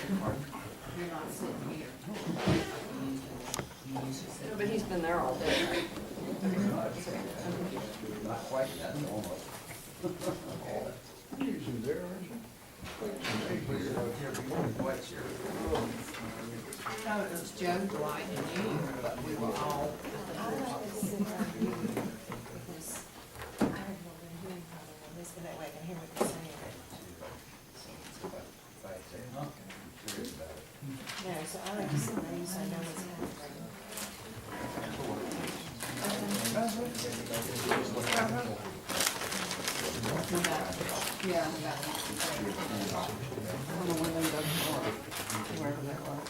You're not sitting here. No, but he's been there all day, right? Not quite yet, almost. Usually there, aren't you? White's here. I thought it was Joe, Dwight, and you, but we were all. That way I can hear what you're saying. If I say, okay, I'm curious about it. No, so I like to see these, so I know what's happening. Yeah, I got it. On the window, or wherever that was.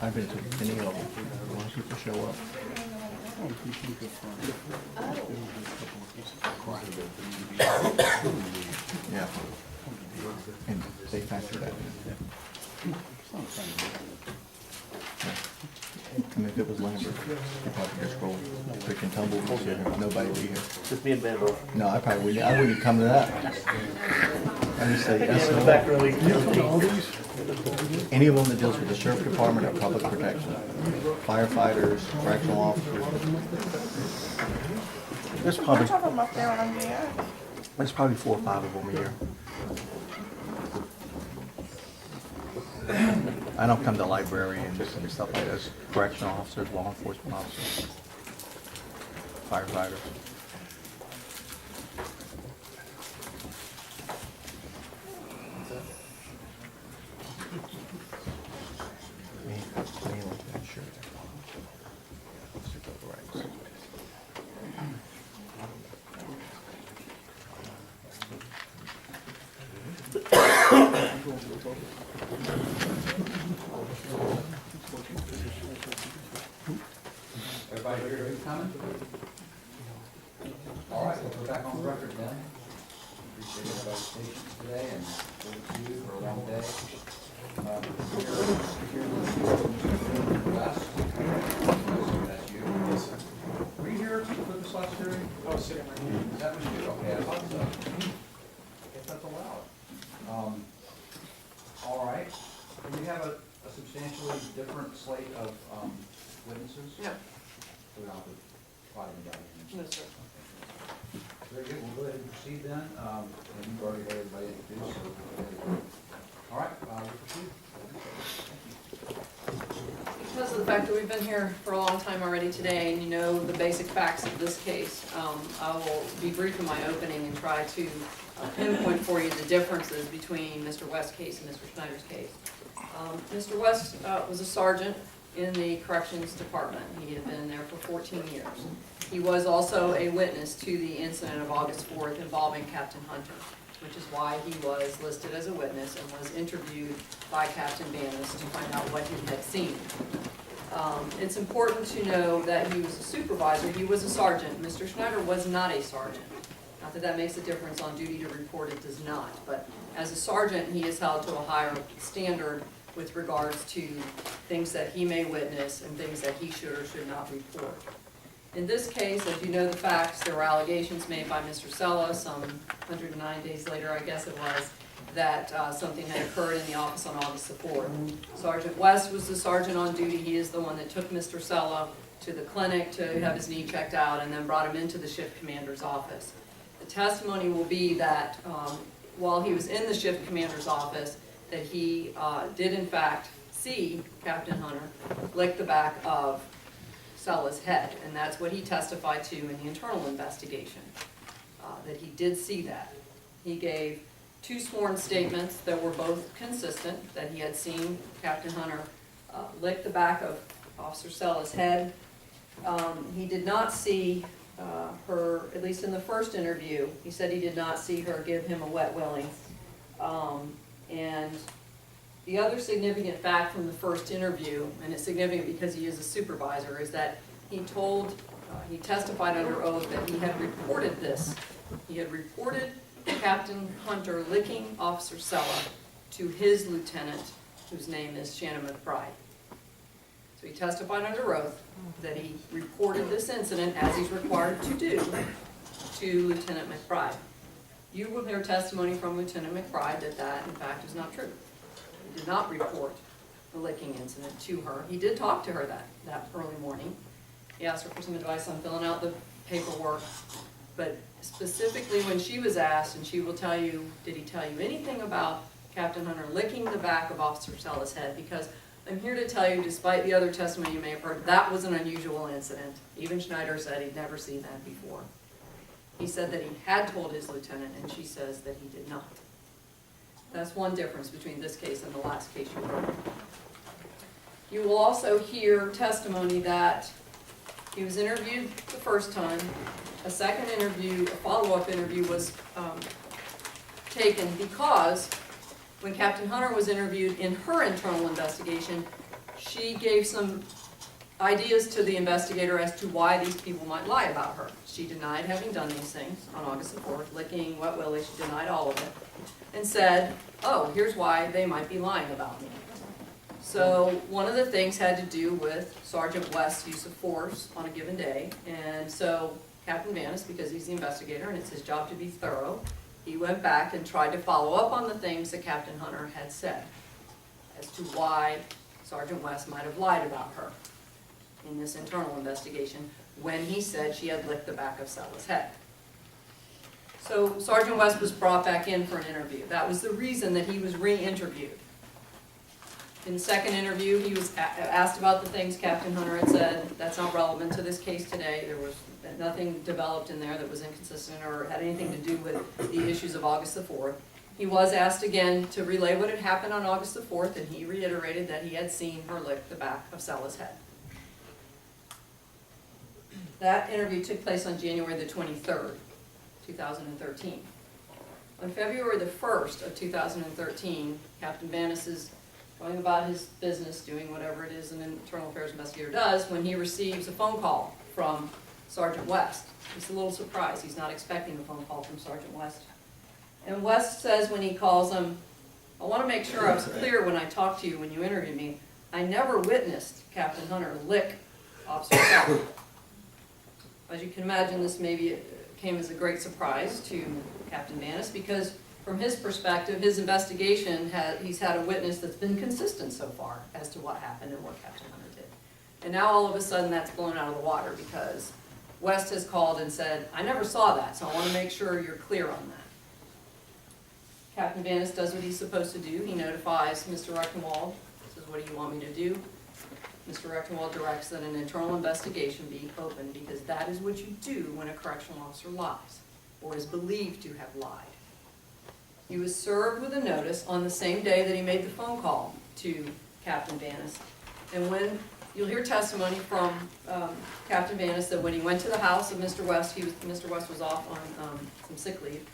I've been to many of them. A lot of people show up. Yeah. And they factor that in. I mean, if it was Lambert, you'd probably just roll quick and tumble, nobody would be here. Just me and Ben both. No, I probably wouldn't, I wouldn't come to that. I just say, Yeah, in the back row, you can any of them that deals with the sheriff department or public protection, firefighters, correctional officers. There's probably, Of them up there on the there's probably 4 or 5 of them a year. I don't come to librarians and stuff like that, correctional officers, law enforcement officers, firefighters. Everybody here who's coming? All right, we'll go back on the record then. Appreciate everybody's patience today and for you for a long day. That's you. Yes, sir. Were you here for this last hearing? I was sitting right here. That was you, okay, I thought so. If that's allowed. All right, do we have a substantially different slate of witnesses? No, So we don't have to fight anybody. no, sir. Very good, we'll go ahead and proceed then. And you've already had everybody introduced, so. All right, we'll proceed. Because of the fact that we've been here for a long time already today, and you know the basic facts of this case, I will be brief in my opening and try to pinpoint for you the differences between Mr. West's case and Mr. Schneider's case. Mr. West was a sergeant in the corrections department. He had been there for 14 years. He was also a witness to the incident of August 4th involving Captain Hunter, which is why he was listed as a witness and was interviewed by Captain Bannis to find out what he had seen. It's important to know that he was a supervisor. He was a sergeant. Mr. Schneider was not a sergeant. Not that that makes a difference on duty to report, it does not. But as a sergeant, he is held to a higher standard with regards to things that he may witness and things that he should or should not report. In this case, as you know the facts, there were allegations made by Mr. Sella some 109 days later, I guess it was, that something had occurred in the office on August the 4th. Sergeant West was the sergeant on duty. He is the one that took Mr. Sella to the clinic to have his knee checked out and then brought him into the shift commander's office. The testimony will be that while he was in the shift commander's office, that he did in fact see Captain Hunter lick the back of Sella's head, and that's what he testified to in the internal investigation, that he did see that. He gave 2 sworn statements that were both consistent, that he had seen Captain Hunter lick the back of Officer Sella's head. He did not see her, at least in the first interview, he said he did not see her give him a wet willy. And the other significant fact from the first interview, and it's significant because he is a supervisor, is that he testified under oath that he had reported this. He had reported Captain Hunter licking Officer Sella to his lieutenant, whose name is Shannon McBride. So he testified under oath that he reported this incident, as he's required to do, to Lieutenant McBride. You will hear testimony from Lieutenant McBride that that, in fact, is not true. He did not report the licking incident to her. He did talk to her that early morning. He asked her for some advice on filling out the paperwork, but specifically when she was asked, and she will tell you, did he tell you anything about Captain Hunter licking the back of Officer Sella's head? Because I'm here to tell you, despite the other testimony you may have heard, that was an unusual incident. Even Schneider said he'd never seen that before. He said that he had told his lieutenant, and she says that he did not. That's one difference between this case and the last case you heard. You will also hear testimony that he was interviewed the first time. A second interview, a follow-up interview was taken because when Captain Hunter was interviewed in her internal investigation, she gave some ideas to the investigator as to why these people might lie about her. She denied having done these things on August the 4th, licking, wet willy, she denied all of it, and said, oh, here's why they might be lying about me. So one of the things had to do with Sgt West's use of force on a given day, and so Captain Vanis, because he's the investigator and it's his job to be thorough, he went back and tried to follow up on the things that Captain Hunter had said as to why Sgt West might have lied about her in this internal investigation when he said she had licked the back of Sella's head. So Sgt West was brought back in for an interview. That was the reason that he was re-interviewed. In the second interview, he was asked about the things Captain Hunter had said. That's not relevant to this case today. There was nothing developed in there that was inconsistent or had anything to do with the issues of August the 4th. He was asked again to relay what had happened on August the 4th, and he reiterated that he had seen her lick the back of Sella's head. That interview took place on January the 23rd, 2013. On February the 1st of 2013, Captain Vanis is going about his business, doing whatever it is an internal affairs investigator does, when he receives a phone call from Sgt West. He's a little surprised. He's not expecting a phone call from Sgt West. And West says when he calls him, I want to make sure I was clear when I talked to you when you interviewed me. I never witnessed Captain Hunter lick Officer Sella. As you can imagine, this maybe came as a great surprise to Captain Vanis because from his perspective, his investigation, he's had a witness that's been consistent so far as to what happened and what Captain Hunter did. And now all of a sudden that's blown out of the water because West has called and said, I never saw that, so I want to make sure you're clear on that. Captain Vanis does what he's supposed to do. He notifies Mr. Rechtenwald, says, what do you want me to do? Mr. Rechtenwald directs that an internal investigation be opened because that is what you do when a correctional officer lies or is believed to have lied. He was served with a notice on the same day that he made the phone call to Captain Vanis. And when you'll hear testimony from Captain Vanis that when he went to the house of Mr. West, Mr. West was off on some sick leave.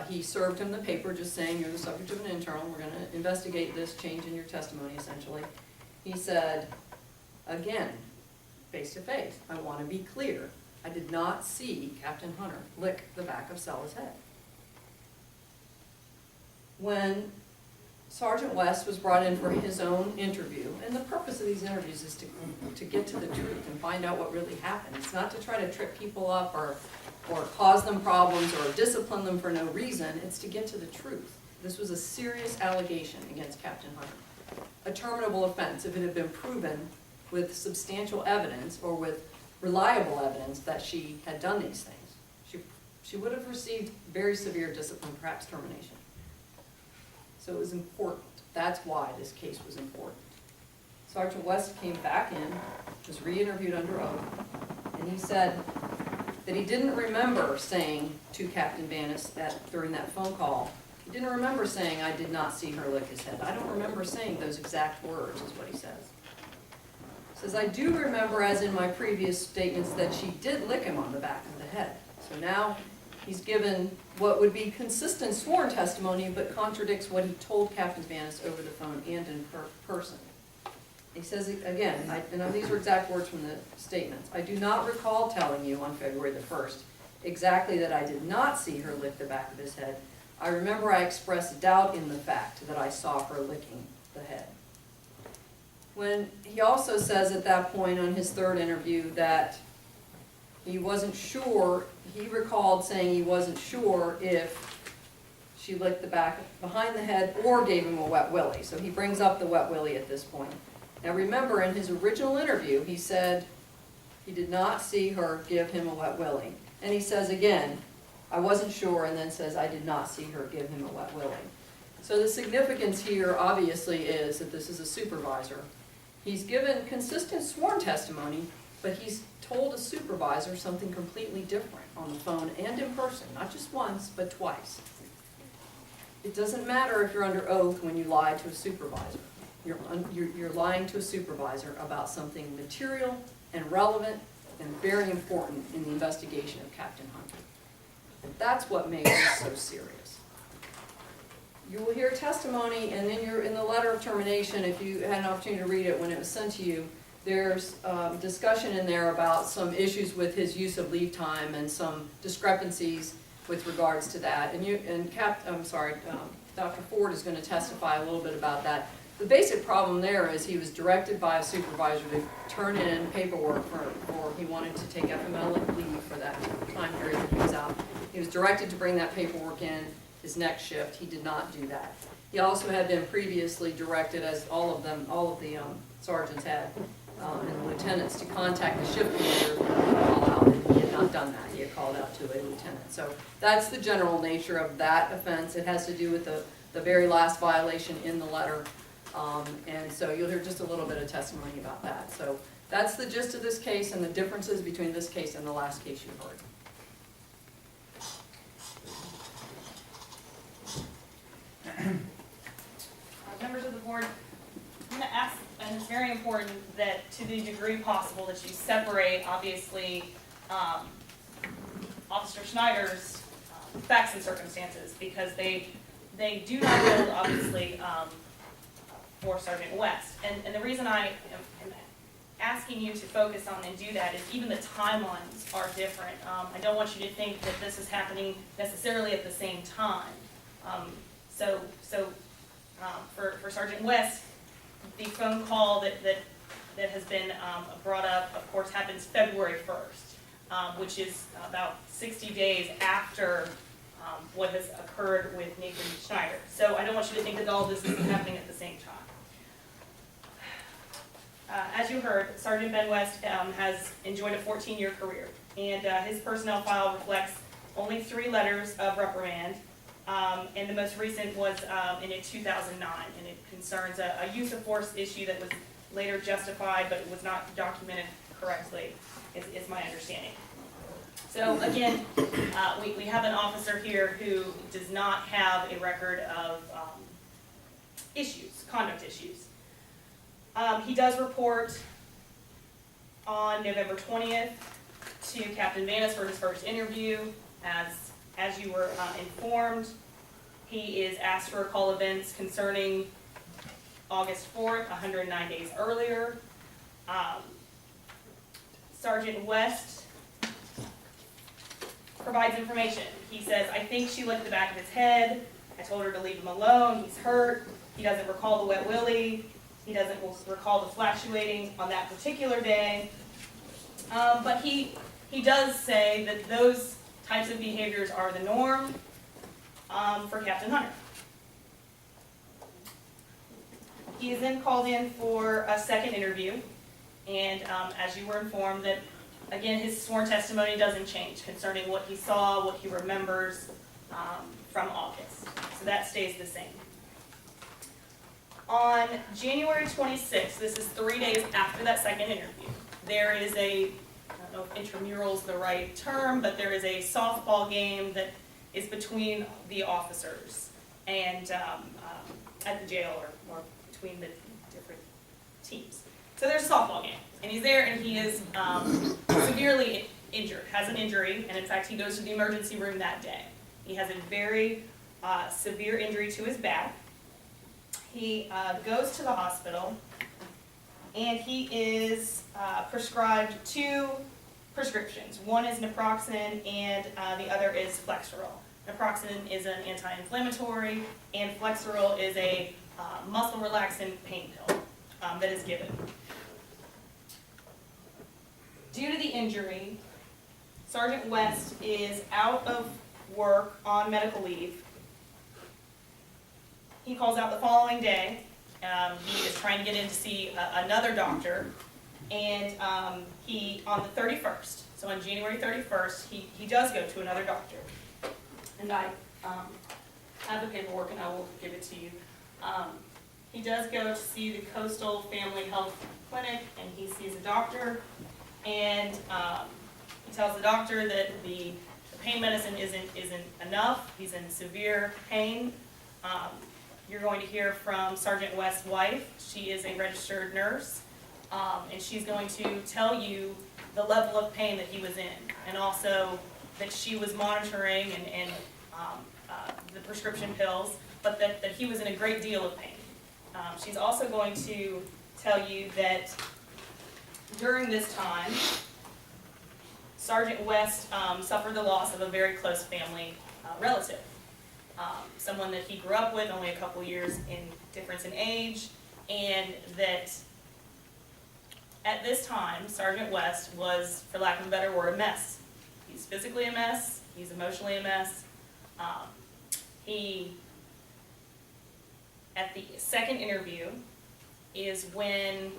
He served him the paper just saying, you're the subject of an internal, we're going to investigate this change in your testimony, essentially. He said, again, face to face, I want to be clear. I did not see Captain Hunter lick the back of Sella's head. When Sgt West was brought in for his own interview, and the purpose of these interviews is to get to the truth and find out what really happened. It's not to try to trip people up or cause them problems or discipline them for no reason. It's to get to the truth. This was a serious allegation against Captain Hunter. A terminable offense if it had been proven with substantial evidence or with reliable evidence that she had done these things. She would have received very severe discipline, perhaps termination. So it was important. That's why this case was important. Sgt West came back in, was re-interviewed under oath, and he said that he didn't remember saying to Captain Vanis during that phone call, he didn't remember saying, I did not see her lick his head. I don't remember saying those exact words, is what he says. He says, I do remember, as in my previous statements, that she did lick him on the back of the head. So now he's given what would be consistent sworn testimony, but contradicts what he told Captain Vanis over the phone and in person. He says, again, and these are exact words from the statements, I do not recall telling you on February the 1st exactly that I did not see her lick the back of his head. I remember I expressed doubt in the fact that I saw her licking the head. When he also says at that point on his third interview that he wasn't sure, he recalled saying he wasn't sure if she licked the back behind the head or gave him a wet willy. So he brings up the wet willy at this point. Now remember, in his original interview, he said he did not see her give him a wet willy. And he says again, I wasn't sure, and then says, I did not see her give him a wet willy. So the significance here obviously is that this is a supervisor. He's given consistent sworn testimony, but he's told a supervisor something completely different on the phone and in person, not just once, but twice. It doesn't matter if you're under oath when you lie to a supervisor. You're lying to a supervisor about something material and relevant and very important in the investigation of Captain Hunter. And that's what makes this so serious. You will hear testimony, and then in the letter of termination, if you had an opportunity to read it when it was sent to you, there's discussion in there about some issues with his use of leave time and some discrepancies with regards to that. And Dr. Ford is going to testify a little bit about that. The basic problem there is he was directed by a supervisor to turn in paperwork for he wanted to take FMLA leave for that time period that he was out. He was directed to bring that paperwork in his next shift. He did not do that. He also had been previously directed, as all of the sergeants had, and the lieutenants, to contact the shift commander to call out, and he had not done that. He had called out to a lieutenant. So that's the general nature of that offense. It has to do with the very last violation in the letter. And so you'll hear just a little bit of testimony about that. So that's the gist of this case and the differences between this case and the last case you heard. Members of the board, I'm going to ask, and it's very important that to the degree possible that you separate, obviously, Officer Schneider's facts and circumstances, because they do not hold, obviously, for Sergeant West. And the reason I am asking you to focus on and do that is even the timelines are different. I don't want you to think that this is happening necessarily at the same time. For Sergeant West, the phone call that has been brought up, of course, happens February 1st, which is about 60 days after what has occurred with Nathan Schneider. So I don't want you to think that all this is happening at the same time. As you heard, Sergeant Ben West has enjoyed a 14-year career, and his personnel file reflects only 3 letters of reprimand, and the most recent was in 2009, and it concerns a use of force issue that was later justified, but it was not documented correctly, is my understanding. So again, we have an officer here who does not have a record of conduct issues. He does report on November 20th to Captain Vanis for his first interview. As you were informed, he is asked to recall events concerning August 4th, 109 days earlier. Sergeant West provides information. He says, I think she licked the back of his head. I told her to leave him alone. He's hurt. He doesn't recall the wet willy. He doesn't recall the flatulating on that particular day. But he does say that those types of behaviors are the norm for Captain Hunter. He is then called in for a second interview, and as you were informed that, again, his sworn testimony doesn't change concerning what he saw, what he remembers from August. So that stays the same. On January 26th, this is 3 days after that second interview, there is I don't know if intramural is the right term, but there is a softball game that is between the officers and at the jail or between the different teams. So there's a softball game, and he's there, and he is severely injured, has an injury, and in fact he goes to the emergency room that day. He has a very severe injury to his back. He goes to the hospital, and he is prescribed 2 prescriptions. One is naproxen, and the other is Flexeril. Naproxen is an anti-inflammatory, and Flexeril is a muscle relaxant pain pill. that is given. Due to the injury, Sergeant West is out of work on medical leave. He calls out the following day. He is trying to get in to see another doctor, and he, on the 31st, so on January 31st, he does go to another doctor. And I have the paperwork and I will give it to you. He does go to see the Coastal Family Health Clinic, and he sees a doctor, and he tells the doctor that the pain medicine isn't enough. He's in severe pain. You're going to hear from Sergeant West's wife. She is a registered nurse, and she's going to tell you the level of pain that he was in, and also that she was monitoring and the prescription pills, but that he was in a great deal of pain. She's also going to tell you that during this time, Sergeant West suffered the loss of a very close family relative. Someone that he grew up with, only a couple years in difference in age, and that at this time, Sergeant West was, for lack of a better word, a mess. He's physically a mess, he's emotionally a mess. At the second interview is when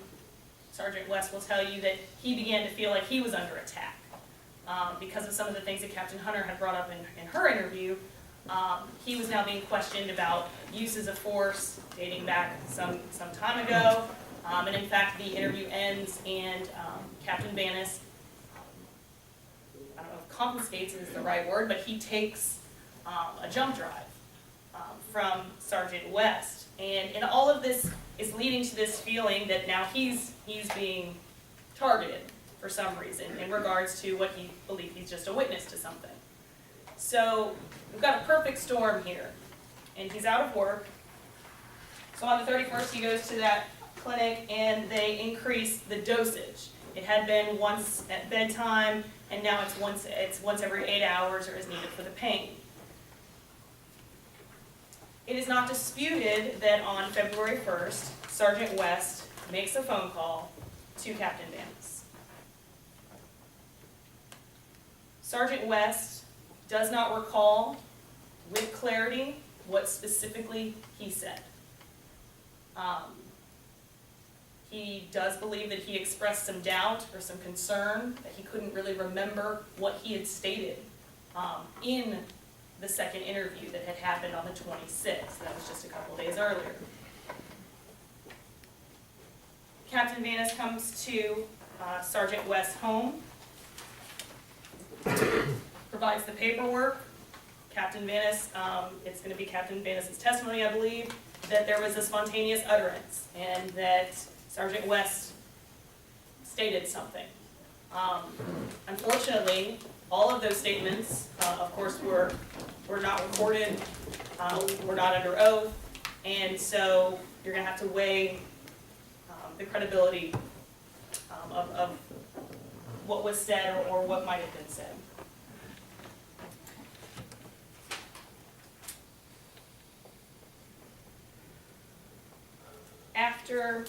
Sergeant West will tell you that he began to feel like he was under attack because of some of the things that Captain Hunter had brought up in her interview. He was now being questioned about uses of force dating back some time ago. And in fact, the interview ends and Captain Bannis, I don't know if confiscates is the right word, but he takes a jump drive from Sergeant West. And all of this is leading to this feeling that now he's being targeted for some reason in regards to what he believes he's just a witness to something. So we've got a perfect storm here, and he's out of work. So on the 31st, he goes to that clinic, and they increase the dosage. It had been once at bedtime, and now it's once every 8 hours, or is needed for the pain. It is not disputed that on February 1st, Sergeant West makes a phone call to Captain Bannis. Sergeant West does not recall with clarity what specifically he said. He does believe that he expressed some doubt or some concern, that he couldn't really remember what he had stated in the second interview that had happened on the 26th. That was just a couple days earlier. Captain Bannis comes to Sergeant West's home, provides the paperwork. Captain Bannis, it's going to be Captain Bannis' testimony, I believe, that there was a spontaneous utterance and that Sergeant West stated something. Unfortunately, all of those statements, of course, were not recorded, were not under oath, and so you're going to have to weigh the credibility of what was said or what might have been said. After,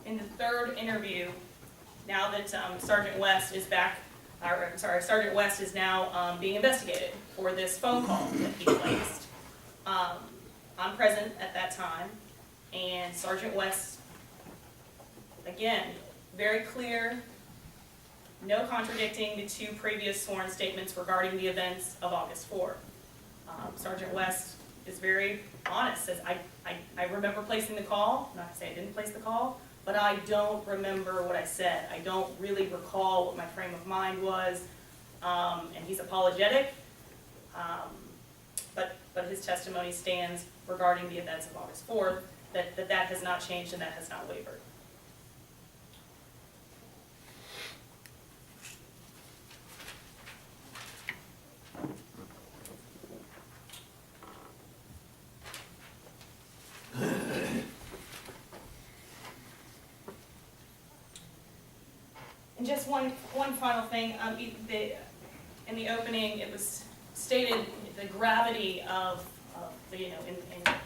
in the third interview, now that Sergeant West is back, Sergeant West is now being investigated for this phone call that he placed. I'm present at that time, and Sergeant West, again, very clear, no contradicting the two previous sworn statements regarding the events of August 4th. Sergeant West is very honest, says, I remember placing the call, not to say I didn't place the call, but I don't remember what I said. I don't really recall what my frame of mind was, and he's apologetic, but his testimony stands regarding the events of August 4th, that has not changed and that has not wavered. And just one final thing, in the opening, it was stated the gravity of the, in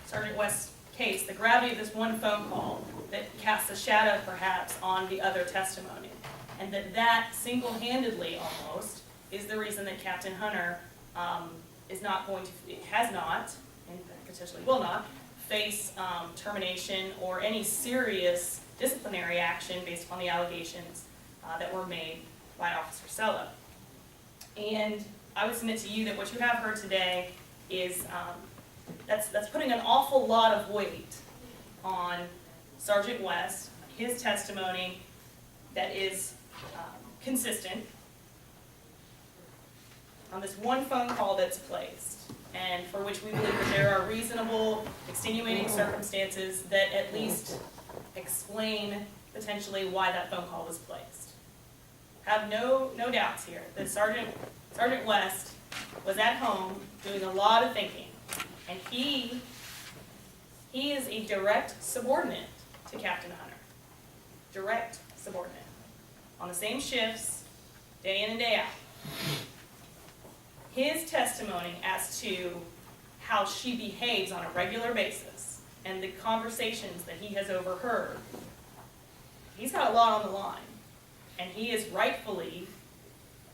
Sergeant West's case, the gravity of this one phone call that casts a shadow perhaps on the other testimony. And that single-handedly almost is the reason that Captain Hunter is not going to, has not, and potentially will not, face termination or any serious disciplinary action based upon the allegations that were made by Officer Sella. And I would submit to you that what you have heard today is, that's putting an awful lot of weight on Sgt. West, his testimony that is consistent on this one phone call that's placed, and for which we believe that there are reasonable extenuating circumstances that at least explain potentially why that phone call was placed. Have no doubts here that Sgt. West was at home doing a lot of thinking, and he is a direct subordinate to Captain Hunter. Direct subordinate. On the same shifts, day in and day out. His testimony as to how she behaves on a regular basis and the conversations that he has overheard, he's got a lot on the line. And he is rightfully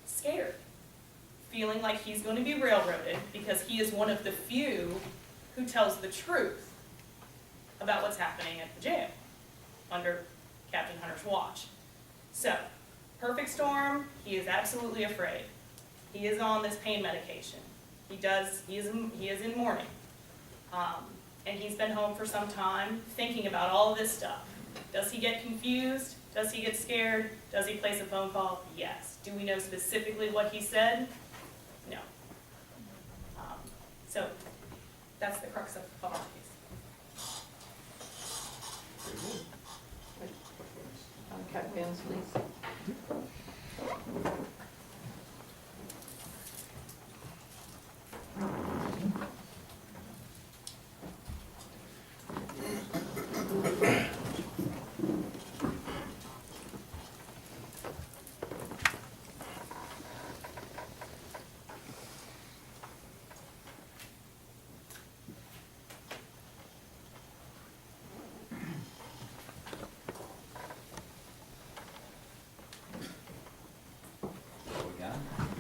scared, feeling like he's going to be railroaded because he is one of the few who tells the truth about what's happening at the jail under Captain Hunter's watch. So, perfect storm, he is absolutely afraid. He is on this pain medication. He is in mourning. And he's been home for some time thinking about all of this stuff. Does he get confused? Does he get scared? Does he place a phone call? Yes. Do we know specifically what he said? No. So that's the crux of our case. Captain Vance, please.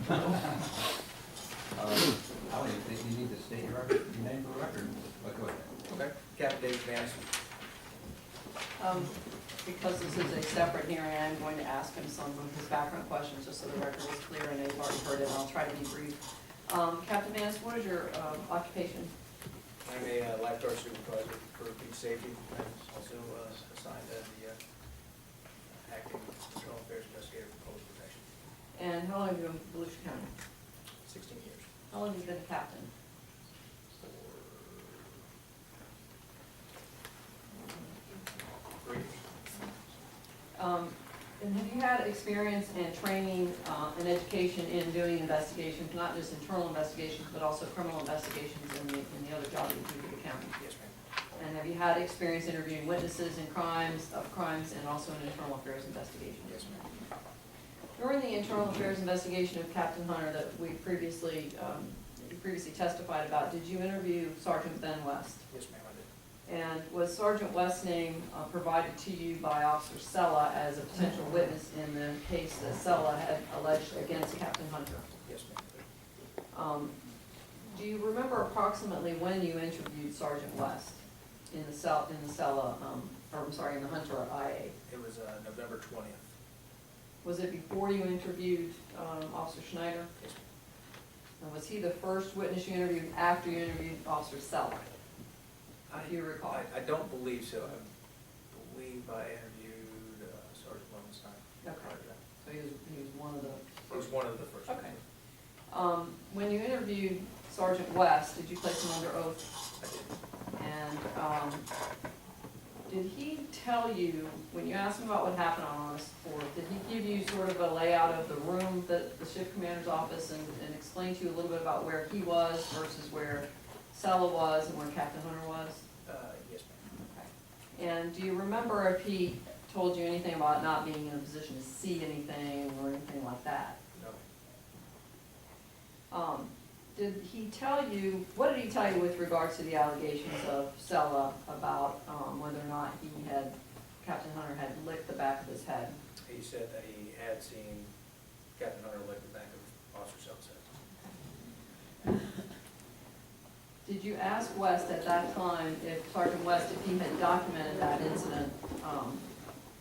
I don't even think you need to state your name for the record, but go ahead. Okay, Captain David Vance. Because this is a separate hearing, I'm going to ask him some of his background questions, just so the record is clear, and they've already heard it, and I'll try to be brief. Captain Vance, what is your occupation? I'm a lifeguard supervisor for beach safety. I'm also assigned as the acting internal affairs investigator for public protection. And how long have you been in Volusia County? 16 years. How long have you been a captain? For 3 years. And have you had experience and training and education in doing investigations, not just internal investigations, but also criminal investigations in the other job that you do for the county? Yes, ma'am. And have you had experience interviewing witnesses in crimes, and also in internal affairs investigation? Yes, ma'am. During the internal affairs investigation of Captain Hunter that we previously testified about, did you interview Sergeant Ben West? Yes, ma'am, I did. And was Sergeant West's name provided to you by Officer Sella as a potential witness in the case that Sella had alleged against Captain Hunter? Yes, ma'am. Do you remember approximately when you interviewed Sergeant West in the Hunter IA? It was November 20th. Was it before you interviewed Officer Schneider? Yes, And was he the first witness you interviewed after you interviewed Officer Sella? If you recall. I don't believe so. I believe I interviewed Sergeant Lowenstein. Okay. prior to that. So he was one of the He was one of the first. Okay. When you interviewed Sergeant West, did you place him under oath? I did. And did he tell you, when you asked him about what happened on August 4th, did he give you sort of a layout of the room, the shift commander's office, and explain to you a little bit about where he was versus where Sella was and where Captain Hunter was? Yes, ma'am. Okay. And do you remember if he told you anything about not being in a position to see anything or anything like that? No. did he tell you, what did he tell you with regards to the allegations of Sella about, whether or not Captain Hunter had licked the back of his head? He said that he had seen Captain Hunter lick the back of Officer Seltz' head. Did you ask West at that time, if Sergeant West, if he had documented that incident,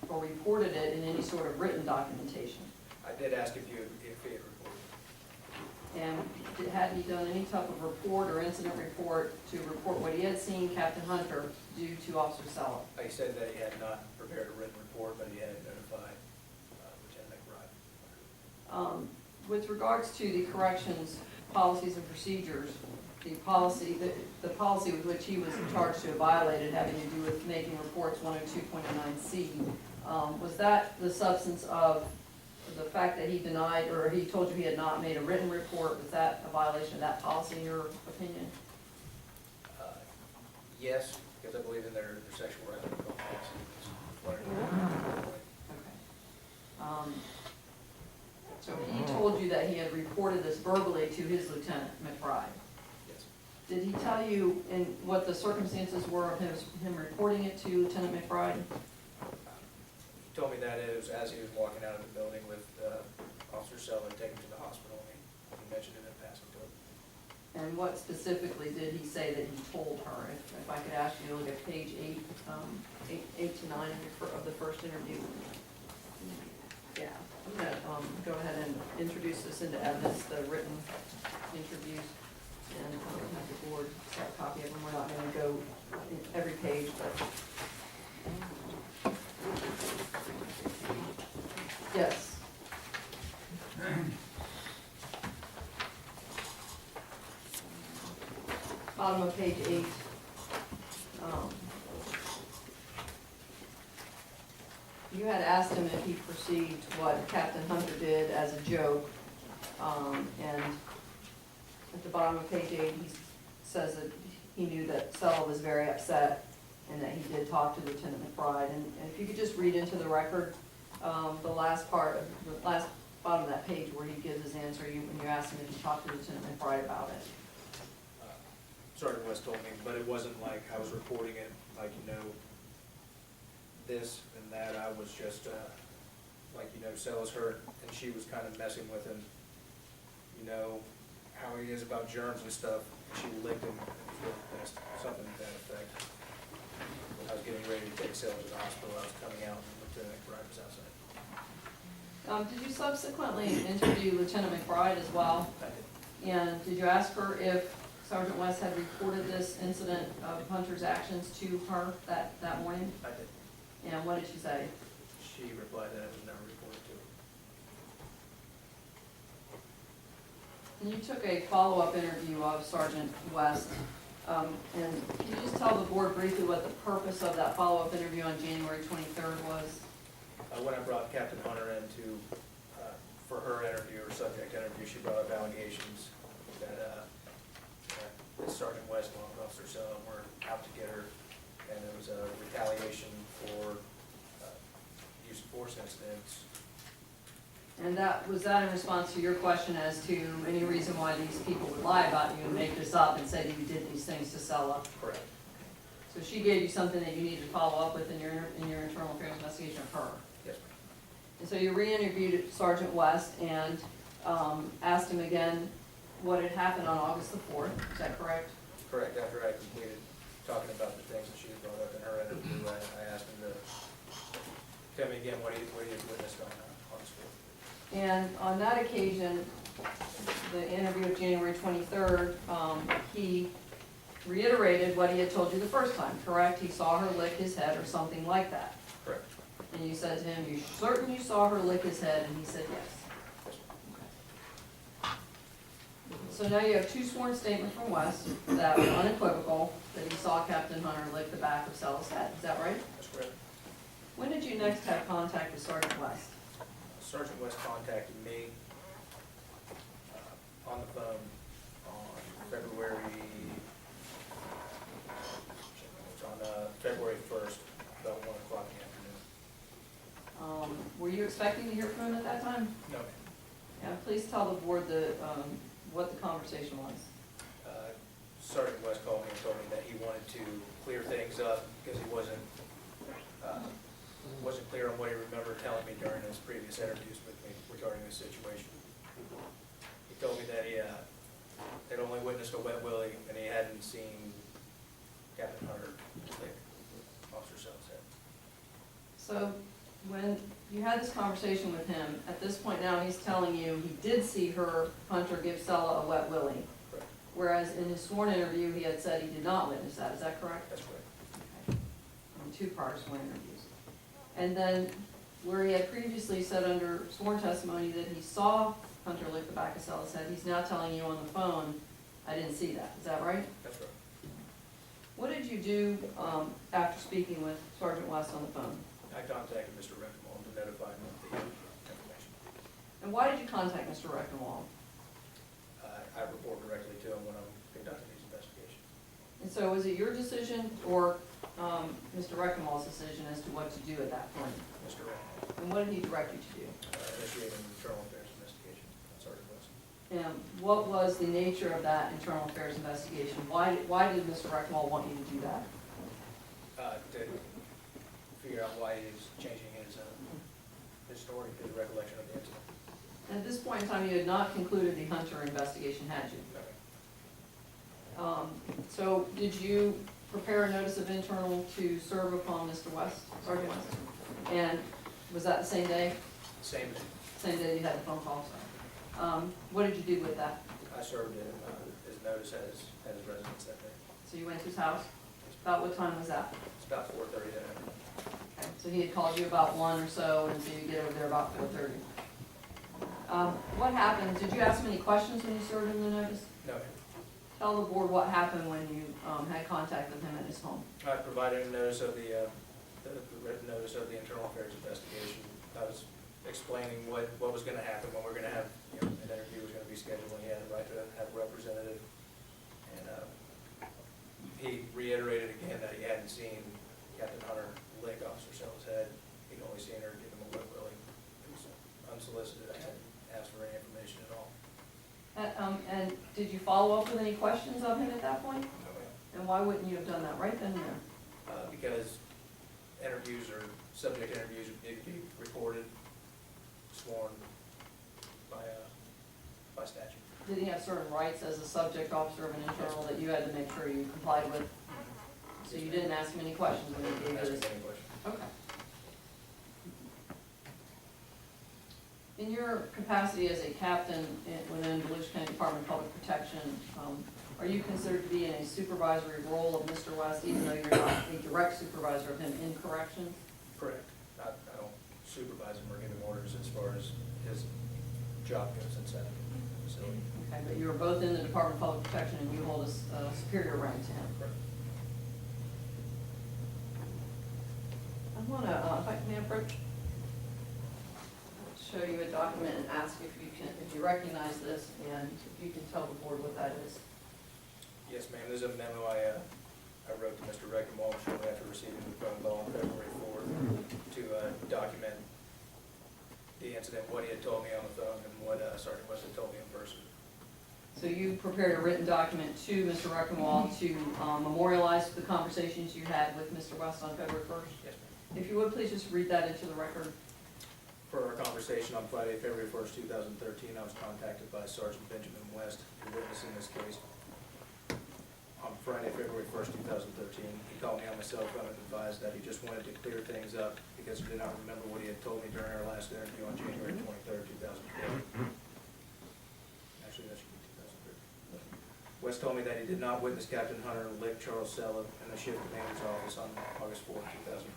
or reported it in any sort of written documentation? I did ask if he had reported. And had he done any type of report or incident report to report what he had seen Captain Hunter do to Officer Sella? He said that he had not prepared a written report, but he had notified Lieutenant McBride. With regards to the corrections policies and procedures, the policy with which he was charged to have violated, having to do with making reports 102.09C, was that the substance of the fact that he denied, or he told you he had not made a written report? Was that a violation of that policy in your opinion? Yes, because I believe in their sexual harassment policy. Okay. So he told you that he had reported this verbally to his Lieutenant McBride. Yes. Did he tell you in what the circumstances were of him reporting it to Lieutenant McBride? He told me that it was as he was walking out of the building with Officer Sella taken to the hospital, and he mentioned it in passing to him. And what specifically did he say that he told her? If I could ask you to look at page 8 to 9 of the first interview. Yeah, I'm gonna go ahead and introduce this into evidence, the written interviews, and have the board set a copy of them. We're not gonna go in every page, but. Yes. Bottom of page 8. You had asked him if he perceived what Captain Hunter did as a joke, and at the bottom of page 8, he says that he knew that Sella was very upset and that he did talk to Lieutenant McBride. And if you could just read into the record the last part, the last bottom of that page where he gives his answer, when you asked him if he talked to Lieutenant McBride about it. Sergeant West told me, but it wasn't like I was reporting it, like, this and that. I was just, like, Sella's hurt, and she was kind of messing with him, how he is about germs and stuff. She licked him, and it was really pissed, something to that effect. When I was getting ready to take Sella to the hospital, I was coming out, and Lieutenant McBride was outside. Did you subsequently interview Lieutenant McBride as well? I did. And did you ask her if Sergeant West had reported this incident of Hunter's actions to her that morning? I did. And what did she say? She replied that it was never reported to her. And you took a follow-up interview of Sergeant West. And can you just tell the board briefly what the purpose of that follow-up interview on January 23rd was? When I brought Captain Hunter in for her interview, or subject interview, she brought up allegations that Sergeant West and Officer Sella were out to get her, and it was a retaliation for use of force incidents. And was that in response to your question as to any reason why these people would lie about you and make this up and say that you did these things to Sella? Correct. So she gave you something that you needed to follow up with in your internal affairs investigation of her? Yes, ma'am. And so you re-interviewed Sergeant West and asked him again what had happened on August the 4th, is that correct? Correct. After I completed talking about the things that she had brought up in her interview, I asked him to tell me again what he had witnessed on the school. And on that occasion, the interview of January 23rd, he reiterated what he had told you the first time, correct? He saw her lick his head or something like that. Correct. And you said to him, "You certain you saw her lick his head?" And he said yes. So now you have two sworn statements from West that were unequivocal, that he saw Captain Hunter lick the back of Sella's head. Is that right? That's correct. When did you next have contact with Sergeant West? Sergeant West contacted me on the phone on February 1st, about 1 o'clock in the afternoon. Were you expecting to hear from him at that time? No, ma'am. Yeah, please tell the board what the conversation was. Sergeant West called me and told me that he wanted to clear things up because he wasn't clear on what he remembered telling me during his previous interviews with me regarding this situation. He told me that he had only witnessed a wet willy and he hadn't seen Captain Hunter lick Officer Sell's head. So when you had this conversation with him, at this point now, he's telling you he did see Hunter give Sella a wet willy. Correct. Whereas in his sworn interview, he had said he did not witness that. Is that correct? That's correct. Okay. In 2 prior sworn interviews. And then where he had previously said under sworn testimony that he saw Hunter lick the back of Sella's head, he's now telling you on the phone, I didn't see that. Is that right? That's right. What did you do after speaking with Sergeant West on the phone? I contacted Mr. Reckenwald to notify him of the information. And why did you contact Mr. Reckenwald? I report directly to him when I'm conducting these investigations. And so was it your decision or Mr. Reckenwald's decision as to what to do at that point? Mr. Reckenwald, And what did he direct you to do? initiated an internal affairs investigation on Sergeant West. And what was the nature of that internal affairs investigation? Why did Mr. Reckenwald want you to do that? To figure out why he was changing his story, his recollection of the incident. At this point in time, you had not concluded the Hunter investigation, had you? Okay. So did you prepare a notice of internal to serve upon Mr. West, Sergeant West? And was that the same day? Same, Same day you had the phone call? What did you do with that? I served his notice at his residence that day. So you went to his house? About what time was that? It's about 4:30 that afternoon. Okay, so he had called you about 1 or so, and so you get over there about 4:30. What happened? Did you ask him any questions when you served him the notice? No, Tell the board what happened when you had contact with him at his home. I provided him notice of the written notice of the internal affairs investigation. I was explaining what was gonna happen when we're gonna have, an interview was gonna be scheduled, and he had the right to have a representative. And he reiterated again that he hadn't seen Captain Hunter lick Officer Sell's head. He'd only seen her give him a wet willy. It was unsolicited. I hadn't asked for any information at all. And did you follow up with any questions of him at that point? No, ma'am. And why wouldn't you have done that right then and there? Because subject interviews need to be recorded, sworn by statute. Did he have certain rights as a subject officer of an internal that you had to make sure you complied with? So you didn't ask him any questions when he gave Ask his? me any question. Okay. In your capacity as a captain within Volusia County Department of Public Protection, are you considered to be in a supervisory role of Mr. West, even though you're not a direct supervisor of him in corrections? Correct. I don't supervise him or give him orders as far as his job goes inside the facility. Okay, but you are both in the Department of Public Protection and you hold a superior rank to him. Correct. I want to, if I can approach, show you a document and ask if you recognize this and if you can tell the board what that is. Yes, ma'am. There's a memo I wrote to Mr. Reckenwald shortly after receiving the phone call on February 4th to document the incident, what he had told me on the phone, and what Sergeant West had told me in person. So you prepared a written document to Mr. Reckenwald to memorialize the conversations you had with Mr. West on February 1st? Yes, ma'am. If you would, please just read that into the record. For our conversation on Friday, February 1st, 2013, I was contacted by Sergeant Benjamin West, the witness in this case. On Friday, February 1st, 2013, he called me on my cell phone and advised that he just wanted to clear things up because he did not remember what he had told me during our last interview on January 23rd, 2012. Actually, that should be 2013. West told me that he did not witness Captain Hunter lick Charles Sella in the shift commander's office on August 4th,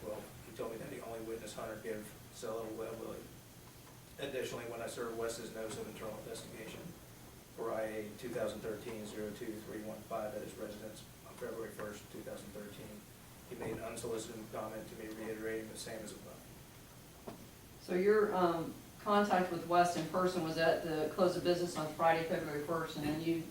2012. He told me that he only witnessed Hunter give Sella a wet willy. Additionally, when I served West's notice of internal investigation for IA 2013-02315 at his residence on February 1st, 2013, he made an unsolicited comment to me reiterating the same as above. So your contact with West in person was at the close of business on Friday, February 1st, and then you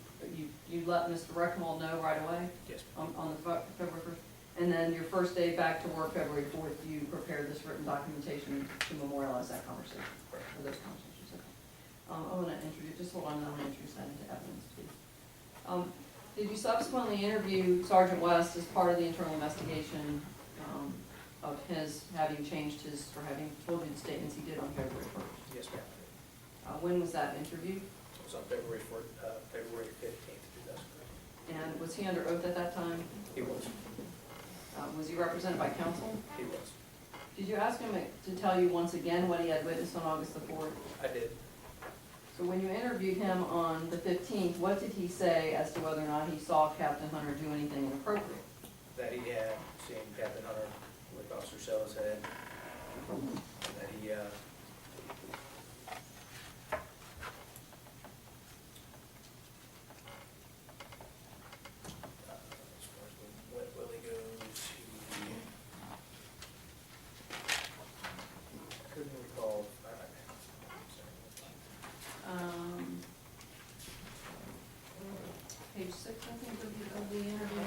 let Mr. Reckenwald know right away? Yes, On the February 1st? And then your first day back to work, February 4th, you prepared this written documentation to memorialize that conversation, or those conversations, okay. I wanna introduce, just hold on, I wanna introduce that into evidence too. Did you subsequently interview Sergeant West as part of the internal investigation, of his having changed his, or having told you the statements he did on February first? Yes, ma'am. When was that interview? It was on February 15th, 2003. And was he under oath at that time? He was. Was he represented by counsel? He was. Did you ask him to tell you once again what he had witnessed on August the 4th? I did. So when you interviewed him on the 15th, what did he say as to whether or not he saw Captain Hunter do anything inappropriate? That he had seen Captain Hunter with Officer Sella's head. And that he, as far as when Willie goes, I couldn't recall. Page 6, I think, of the interview.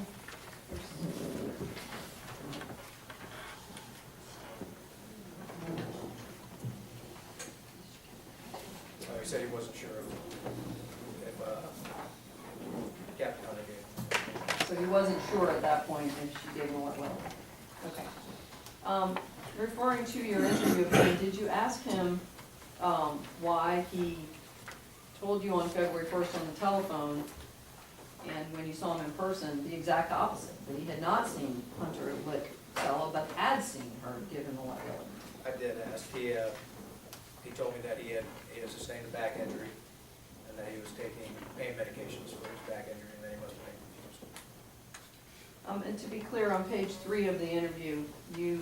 He said he wasn't sure if Captain Hunter did. So he wasn't sure at that point if she did or what will. Okay. Referring to your interview of him, did you ask him why he told you on February 1st on the telephone, and when you saw him in person, the exact opposite, that he had not seen Hunter lick Stella, but had seen her give him a light? I did ask. He told me that he had sustained a back injury and that he was taking pain medications for his back injury, and that he must have been confused. And to be clear, on page 3 of the interview, you,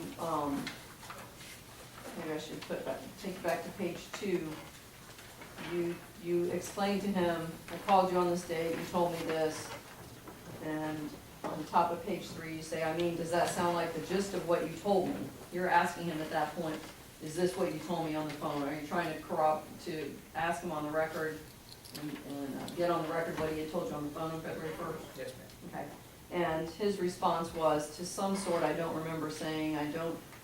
maybe I should take it back to page 2. You explained to him, I called you on this date, you told me this, and on the top of page 3, you say, I mean, does that sound like the gist of what you told me? You're asking him at that point, is this what you told me on the phone? Are you trying to ask him on the record and get on the record what he had told you on the phone on February 1st? Yes, ma'am. Okay. And his response was, to some sort, I don't remember saying,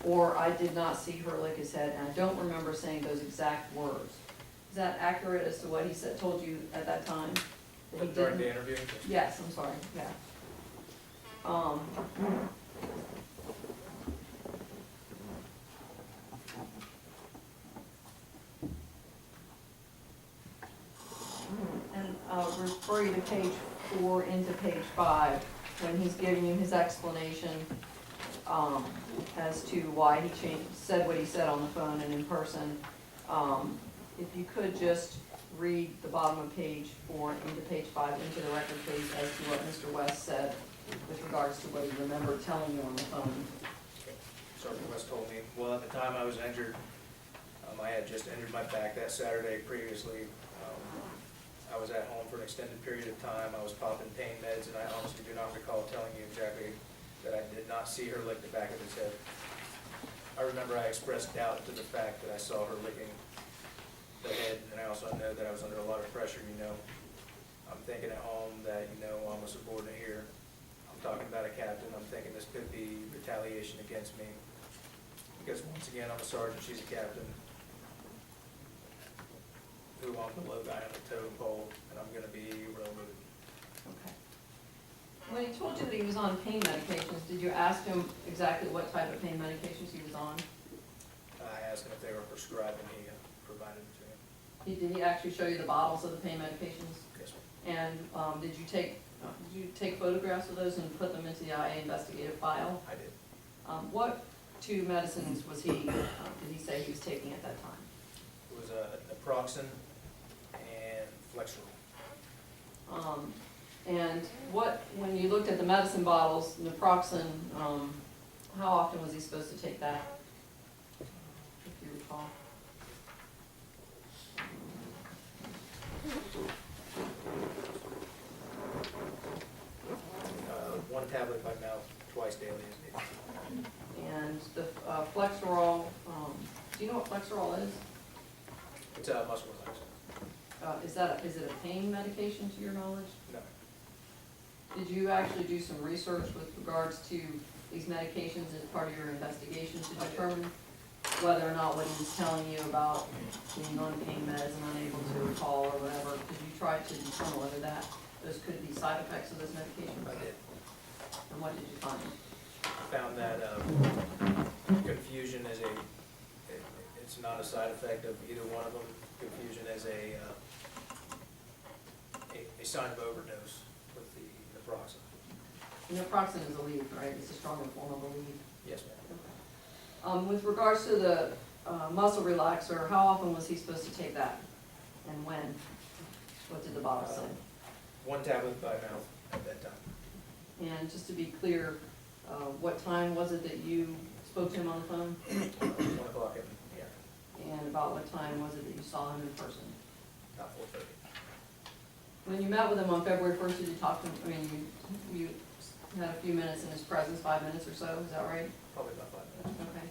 or I did not see her lick his head, and I don't remember saying those exact words. Is that accurate as to what he said, told you at that time? That he During the didn't? interview? Yes, I'm sorry, yeah. And refer you to page 4 into page 5, when he's giving you his explanation as to why he said what he said on the phone and in person. If you could just read the bottom of page 4 into page 5 into the record, please, as to what Mr. West said with regards to what he remembered telling you on the phone. Sergeant West told me, well, at the time I was injured, I had just injured my back that Saturday previously. I was at home for an extended period of time. I was popping pain meds, and I honestly do not recall telling you exactly that I did not see her lick the back of his head. I remember I expressed doubt to the fact that I saw her licking the head, and I also know that I was under a lot of pressure, you know. I'm thinking at home that, you know, I'm a subordinate here. I'm talking about a captain. I'm thinking this could be retaliation against me. Because once again, I'm a sergeant, she's a captain. Who I'm the low guy on the totem pole, and I'm gonna be railroaded. Okay. When he told you that he was on pain medications, did you ask him exactly what type of pain medications he was on? I asked him if they were prescribed, and he provided them to me. Did he actually show you the bottles of the pain medications? Yes, ma'am. And did you take photographs of those and put them into the IA investigative file? I did. What two medicines was did he say he was taking at that time? It was naproxen and Flexeril. And when you looked at the medicine bottles, naproxen, how often was he supposed to take that? If you recall. One tablet by mouth, twice daily is needed. And the Flexerol, do you know what Flexerol is? It's muscle relaxant. Is it a pain medication to your knowledge? No. Did you actually do some research with regards to these medications as part of your investigation to I did. determine? whether or not what he was telling you about being on pain meds and unable to recall or whatever, because you tried to determine whether those could be side effects of this medication? I did. And what did you find? Found that confusion is it's not a side effect of either one of them. Confusion is a sign of overdose with the naproxen. Naproxen is a lead, right? It's a stronger form of a lead. Yes, ma'am. With regards to the muscle relaxer, how often was he supposed to take that? And when? What did the bottle say? One tablet by mouth at that time. And just to be clear, what time was it that you spoke to him on the phone? 1 o'clock in the afternoon, And about what time was it that you saw him in person? not 4:30. When you met with him on February 1st, did you talk to him, I mean, you had a few minutes in his presence, 5 minutes or so, is that right? Probably about 5 minutes. Okay.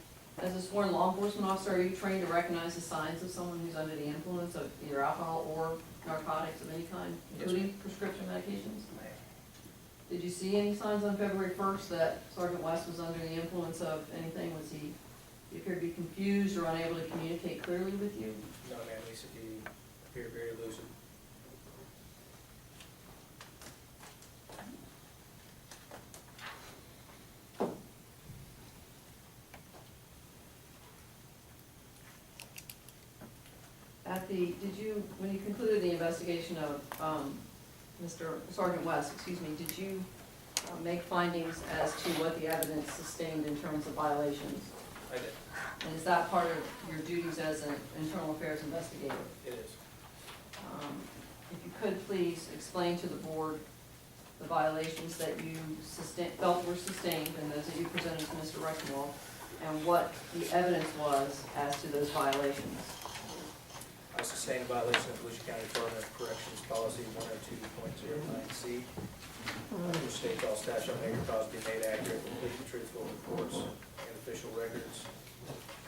As a sworn law enforcement officer, are you trained to recognize the signs of someone who's under the influence of either alcohol or narcotics of any kind, Yes, including prescription medications? Did you see any signs on February 1st that Sgt West was under the influence of anything? Was he appeared to be confused or unable to communicate clearly with you? No, ma'am, he appeared very lucid. When you concluded the investigation of Sgt West, did you make findings as to what the evidence sustained in terms of violations? I did. And is that part of your duties as an internal affairs investigator? It is. If you could please explain to the board the violations that you felt were sustained and those that you presented to Mr. Reichenwald, and what the evidence was as to those violations. I sustained a violation of Volusia County Department of Corrections Policy 102.09C, which states all staff shall make or cause be made accurate, complete, and truthful reports and official records.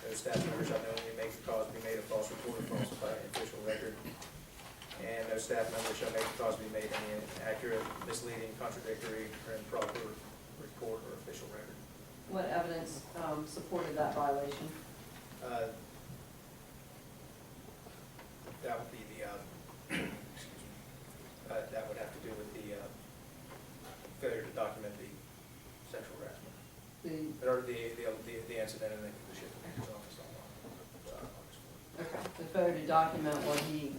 No staff member shall knowingly make or cause be made a false report or falsify an official record. And no staff member shall make or cause be made any inaccurate, misleading, contradictory, or improper report or official record. What evidence supported that violation? That would be the, excuse me, that would have to do with the failure to document the sexual harassment. Or the incident in the shipping manager's office on August 4th. Okay, the failure to document what he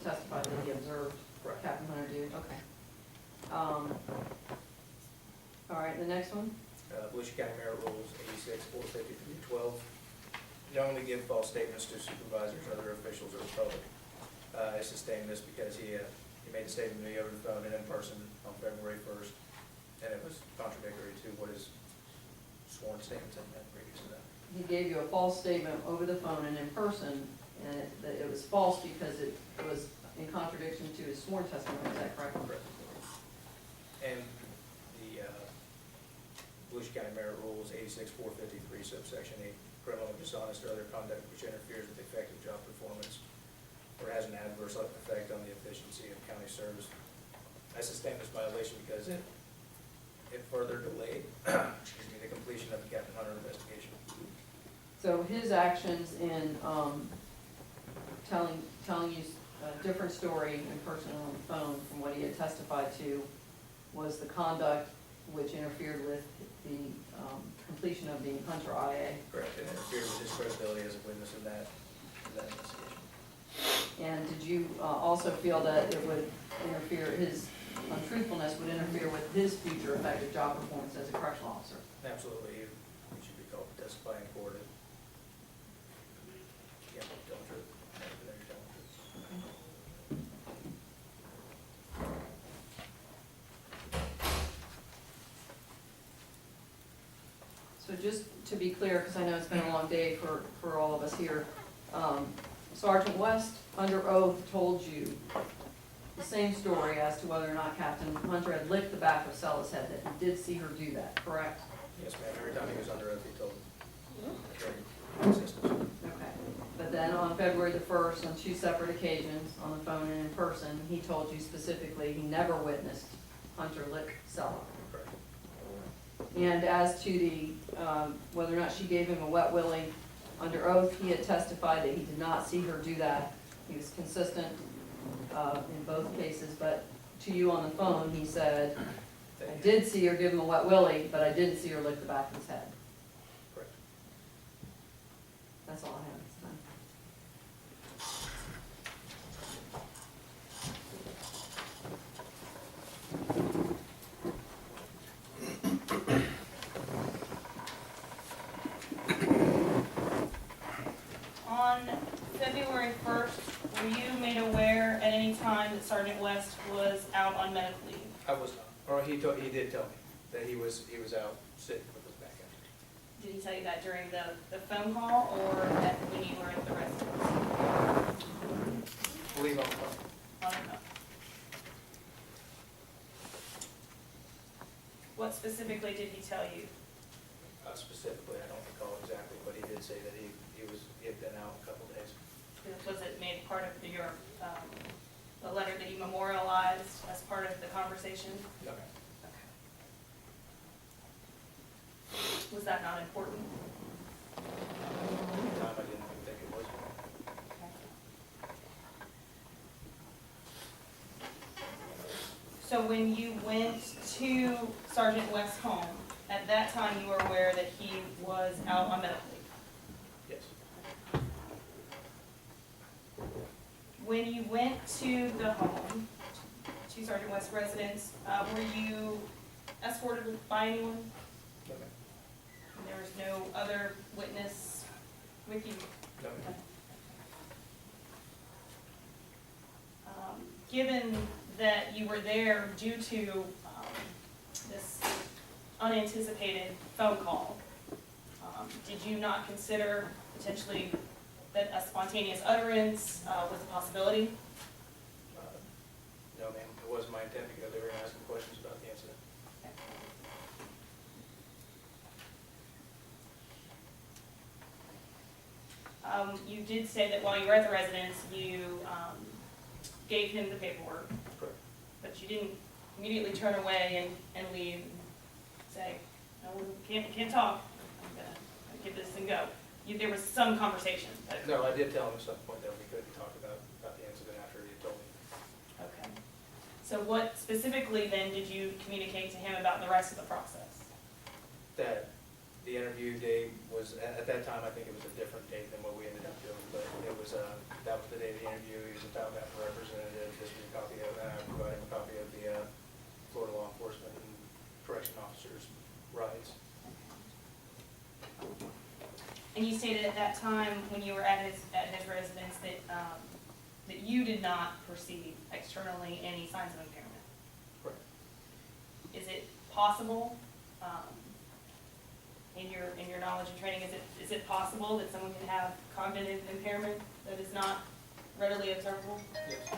testified that he observed Correct. Captain Hunter do, okay. All right, the next one? Volusia County Merit Rules 86-453-12. Knowingly give false statements to supervisors, other officials, or the public. I sustained this because he made a statement to me over the phone and in person on February 1st, and it was contradictory to what his sworn statements had been previous to that. He gave you a false statement over the phone and in person, and that it was false because it was in contradiction to his sworn testimony, is that correct? Correct. And the Volusia County Merit Rules 86-453 subsection 8, criminal, dishonest, or other conduct which interferes with effective job performance or has an adverse effect on the efficiency of county service. I sustained this violation because it further delayed the completion of the Captain Hunter investigation. So his actions in telling you a different story in person and on the phone from what he had testified to was the conduct which interfered with the completion of the Hunter IA. Correct, it interfered with his credibility as a witness in that investigation. And did you also feel that it would interfere, his untruthfulness would interfere with his future effective job performance as a correctional officer? Absolutely, he should be called to testify in court. Yeah, tell the truth. Everything you're telling the truth. So just to be clear, because I know it's been a long day for all of us here, Sergeant West, under oath, told you the same story as to whether or not Captain Hunter had licked the back of Stella's head, that he did see her do that, correct? Yes, ma'am, every time he was under oath, he told during existence. Okay. But then on February the 1st, on 2 separate occasions, on the phone and in person, he told you specifically he never witnessed Hunter lick Stella. Correct. And as to the, whether or not she gave him a wet willy Under oath, he had testified that he did not see her do that. He was consistent in both cases, but to you on the phone, he said, I did see her give him a wet willy, but I didn't see her lick the back of his head. Correct. That's all I have this time. On February 1st, were you made aware at any time that Sergeant West was out on medical leave? I was not, or he did tell me that he was out sick with his back out. Did he tell you that during the phone call or when you were at the residence? Believe on the phone. I don't know. What specifically did he tell you? Specifically, I don't recall exactly, but he did say that he had been out a couple days. Was it made part of your, the letter that you memorialized as part of the conversation? Okay. Was that not important? At the time, I didn't think it was. So when you went to Sergeant West's home, at that time you were aware that he was out on medical leave? Yes. When you went to the home, to Sergeant West's residence, were you escorted by anyone? Okay. And there was no other witness with you? No. Given that you were there due to this unanticipated phone call, did you not consider potentially that a spontaneous utterance was a possibility? No, ma'am, it wasn't my intent to go there and ask him questions about the incident. You did say that while you were at the residence, you gave him the paperwork, Correct. but you didn't immediately turn away and leave and say, no, we can't talk, I'm gonna give this and go. There was some conversation. No, I did tell him at some point that we couldn't talk about the incident after he had told me. Okay. So what specifically then did you communicate to him about the rest of the process? That the interview date was, at that time, I think it was a different date than what we ended up doing, but it was, that was the day of the interview. He was a town council representative. This was a copy of, providing a copy of the Florida Law Enforcement and Correction Officers' rights. And you stated at that time, when you were at his residence, that, that you did not perceive externally any signs of impairment. Correct. Is it possible, in your knowledge and training, is it possible that someone can have cognitive impairment that is not readily observable? Yes.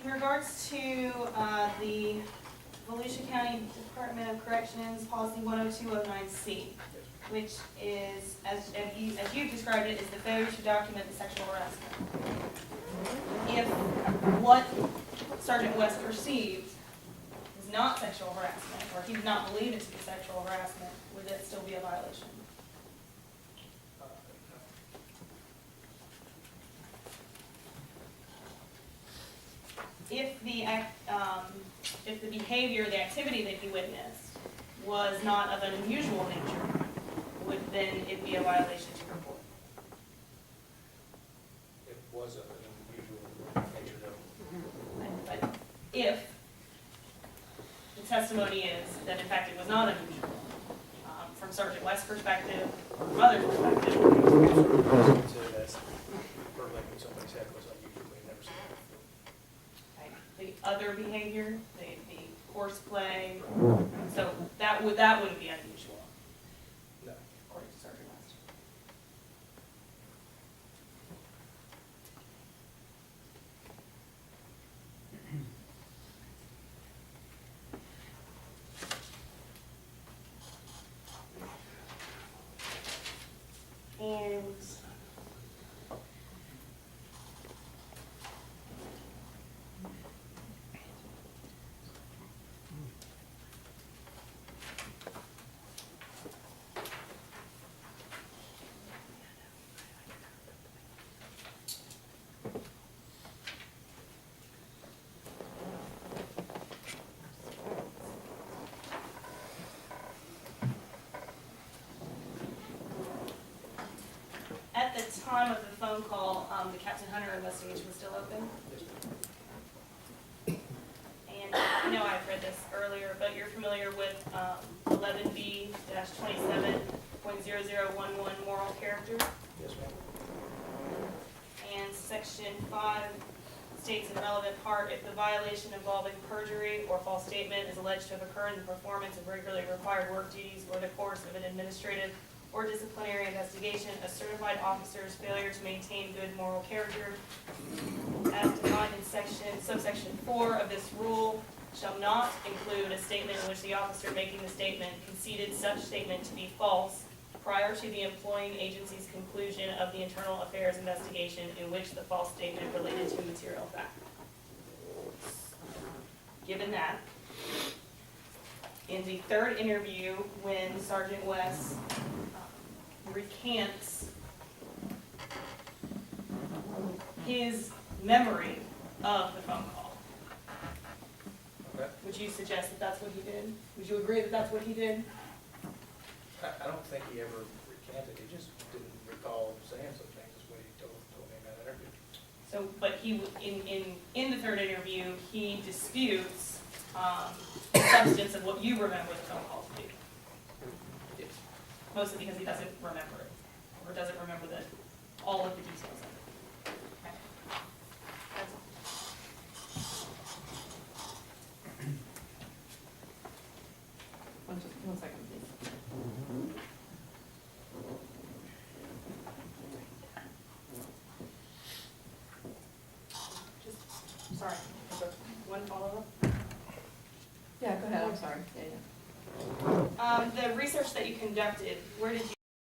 In regards to the Volusia County Department of Corrections Policy 10209C, which is, as you've described it, is the failure to document the sexual harassment. If what Sergeant West perceived is not sexual harassment, or he did not believe it to be sexual harassment, would that still be a violation? If the behavior, the activity that he witnessed was not of an unusual nature, would then it be a violation to report? It was of an unusual nature, though. But if the testimony is that in fact it was not unusual, from Sergeant West's perspective, or from others' perspective, Consider that burgling in somebody's head was unusual. We've never seen that before. okay, the other behavior, the horseplay, so that wouldn't be unusual, No. according to Sergeant West. And the time of the phone call, the Captain Hunter investigation was still open. And I know I've read this earlier, but you're familiar with 11B-27.0011 moral character? Yes, ma'am. And section 5 states in relevant part, if the violation involving perjury or false statement is alleged to have occurred in the performance of regularly required work duties or the course of an administrative or disciplinary investigation, a certified officer's failure to maintain good moral character, as defined in subsection 4 of this rule, shall not include a statement in which the officer making the statement conceded such statement to be false prior to the employing agency's conclusion of the internal affairs investigation in which the false statement related to material fact. Given that, in the third interview, when Sgt West recants his memory of the phone call, Okay. would you suggest that that's what he did? Would you agree that that's what he did? I don't think he ever recanted, he just didn't recall saying some things, is what he told me in that interview. So, but he, in the third interview, he disputes, the substance of what you remember the phone call to be. Yes. Mostly because he doesn't remember it, or doesn't remember all of the details of it. Okay. That's all. One second, please. Sorry, one follow-up. Yeah, go ahead, I'm sorry. Yeah, yeah. The research that you conducted, where did you